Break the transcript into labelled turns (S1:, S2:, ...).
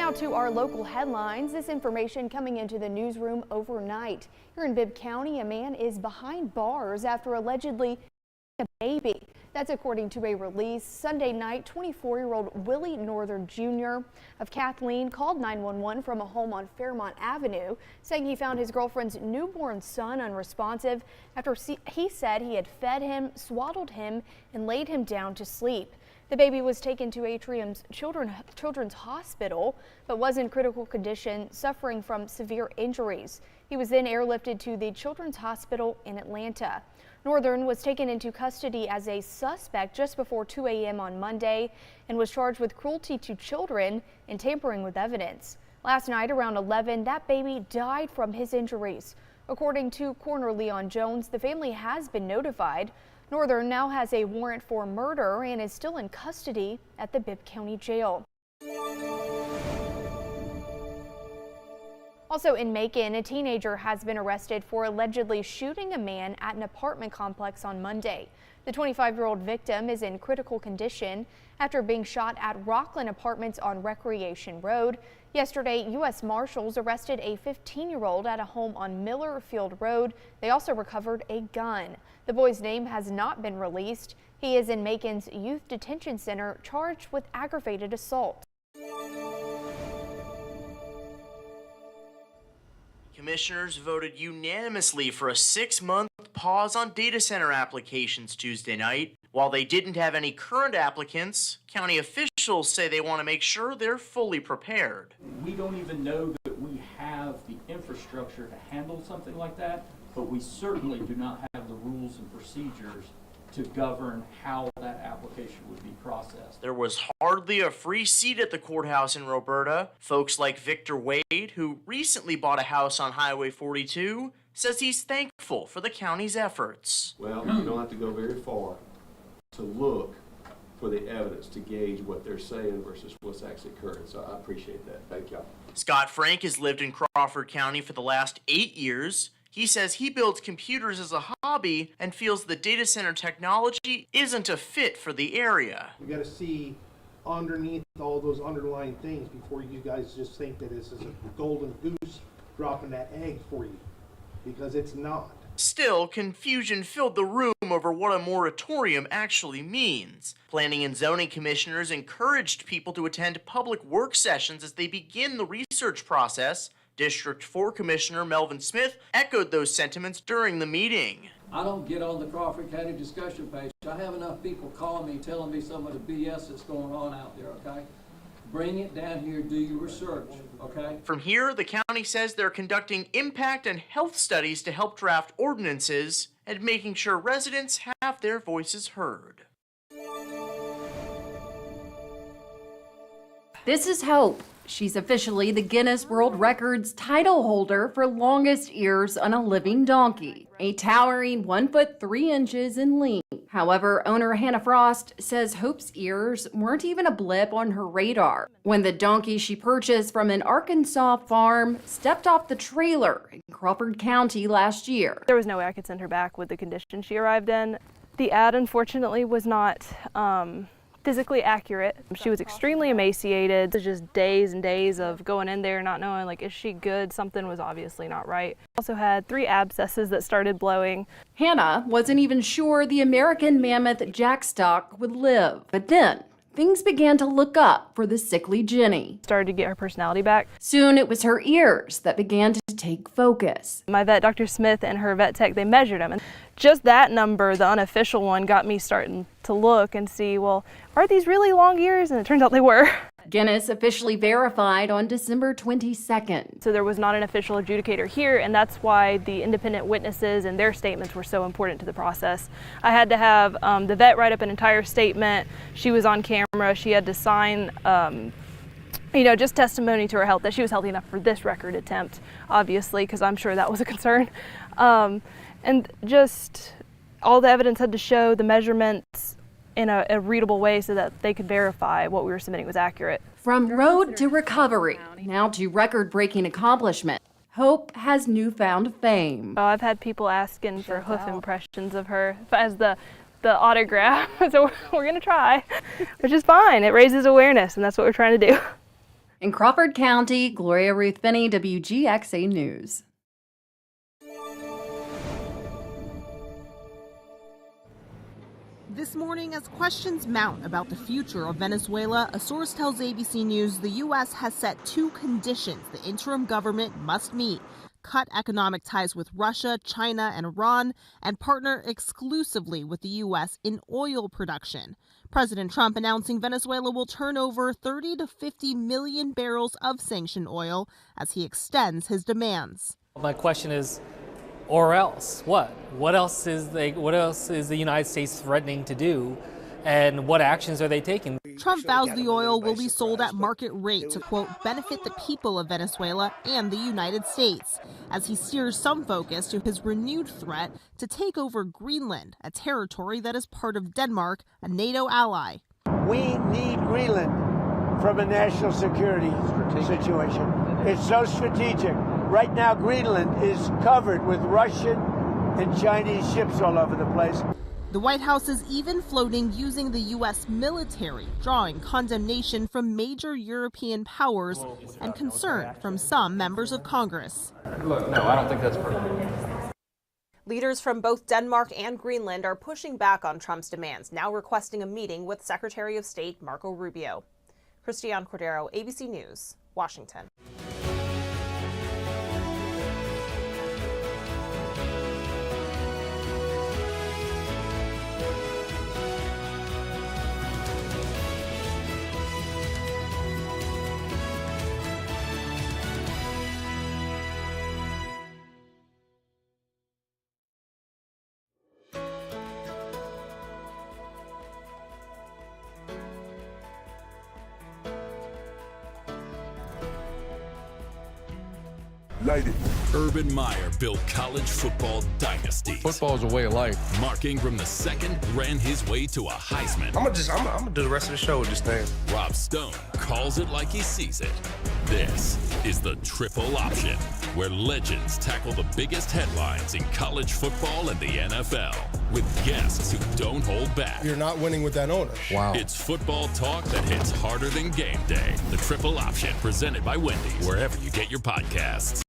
S1: Now to our local headlines. This information coming into the newsroom overnight. Here in Bibb County, a man is behind bars after allegedly a baby. That's according to a release. Sunday night, 24-year-old Willie Northern Jr. of Kathleen called 911 from a home on Fairmont Avenue, saying he found his girlfriend's newborn son unresponsive after he said he had fed him, swaddled him, and laid him down to sleep. The baby was taken to Atrium's Children's Hospital, but was in critical condition, suffering from severe injuries. He was then airlifted to the Children's Hospital in Atlanta. Northern was taken into custody as a suspect just before 2 a.m. on Monday and was charged with cruelty to children and tampering with evidence. Last night around 11, that baby died from his injuries. According to Coroner Leon Jones, the family has been notified. Northern now has a warrant for murder and is still in custody at the Bibb County Jail. Also in Macon, a teenager has been arrested for allegedly shooting a man at an apartment complex on Monday. The 25-year-old victim is in critical condition after being shot at Rockland Apartments on Recreation Road. Yesterday, U.S. Marshals arrested a 15-year-old at a home on Miller Field Road. They also recovered a gun. The boy's name has not been released. He is in Macon's Youth Detention Center, charged with aggravated assault.
S2: Commissioners voted unanimously for a 6-month pause on data center applications Tuesday night. While they didn't have any current applicants, county officials say they want to make sure they're fully prepared.
S3: We don't even know that we have the infrastructure to handle something like that, but we certainly do not have the rules and procedures to govern how that application would be processed.
S2: There was hardly a free seat at the courthouse in Roberta. Folks like Victor Wade, who recently bought a house on Highway 42, says he's thankful for the county's efforts.
S4: Well, you don't have to go very far to look for the evidence to gauge what they're saying versus what's actually occurring. So I appreciate that. Thank y'all.
S2: Scott Frank has lived in Crawford County for the last 8 years. He says he builds computers as a hobby and feels the data center technology isn't a fit for the area.
S5: You got to see underneath all those underlying things before you guys just think that this is a golden goose dropping that egg for you, because it's not.
S2: Still, confusion filled the room over what a moratorium actually means. Planning and zoning commissioners encouraged people to attend public work sessions as they begin the research process. District 4 Commissioner Melvin Smith echoed those sentiments during the meeting.
S6: I don't get on the Crawford County discussion page. I have enough people calling me, telling me some of the BS that's going on out there, okay? Bring it down here, do your research, okay?
S2: From here, the county says they're conducting impact and health studies to help draft ordinances and making sure residents have their voices heard.
S7: This is Hope. She's officially the Guinness World Records title holder for longest ears on a living donkey, a towering 1 foot 3 inches in length. However, owner Hannah Frost says Hope's ears weren't even a blip on her radar when the donkey she purchased from an Arkansas farm stepped off the trailer in Crawford County last year.
S8: There was no way I could send her back with the condition she arrived in. The ad, unfortunately, was not physically accurate. She was extremely emaciated. It was just days and days of going in there not knowing, like, is she good? Something was obviously not right. Also had 3 abscesses that started blowing.
S7: Hannah wasn't even sure the American mammoth jackstock would live. But then things began to look up for the sickly Jenny.
S8: Started to get her personality back.
S7: Soon it was her ears that began to take focus.
S8: My vet, Dr. Smith, and her vet tech, they measured them. And just that number, the unofficial one, got me starting to look and see, well, are these really long ears? And it turns out they were.
S7: Guinness officially verified on December 22nd.
S8: So there was not an official adjudicator here, and that's why the independent witnesses and their statements were so important to the process. I had to have the vet write up an entire statement. She was on camera. She had to sign just testimony to her health, that she was healthy enough for this record attempt, obviously, because I'm sure that was a concern. And just all the evidence had to show the measurements in a readable way so that they could verify what we were submitting was accurate.
S7: From road to recovery, now to record-breaking accomplishment, Hope has newfound fame.
S8: Oh, I've had people asking for hoof impressions of her as the autograph, so we're going to try, which is fine. It raises awareness, and that's what we're trying to do.
S7: In Crawford County, Gloria Ruth Finney, WGXA News.
S9: This morning, as questions mount about the future of Venezuela, a source tells ABC News the U.S. has set 2 conditions the interim government must meet: cut economic ties with Russia, China, and Iran, and partner exclusively with the U.S. in oil production. President Trump announcing Venezuela will turn over 30 to 50 million barrels of sanctioned oil as he extends his demands.
S10: My question is, or else what? What else is the United States threatening to do, and what actions are they taking?
S9: Trump vows the oil will be sold at market rate to, quote, benefit the people of Venezuela and the United States, as he steers some focus to his renewed threat to take over Greenland, a territory that is part of Denmark, a NATO ally.
S11: We need Greenland from a national security situation. It's so strategic. Right now, Greenland is covered with Russian and Chinese ships all over the place.
S9: The White House is even floating using the U.S. military, drawing condemnation from major European powers and concern from some members of Congress.
S12: Look, no, I don't think that's perfect.
S13: Leaders from both Denmark and Greenland are pushing back on Trump's demands, now requesting a meeting with Secretary of State Marco Rubio. Christiane Cordero, ABC News, Washington.
S14: Urban Meyer built college football dynasties.
S15: Football is a way of life.
S14: Mark Ingram II ran his way to a Heisman.
S15: I'm gonna do the rest of the show with this thing.
S14: Rob Stone calls it like he sees it. This is the Triple Option, where legends tackle the biggest headlines in college football and the NFL with guests who don't hold back.
S15: You're not winning with that owner.
S14: Wow. It's football talk that hits harder than game day. The Triple Option, presented by Wendy's, wherever you get your podcasts.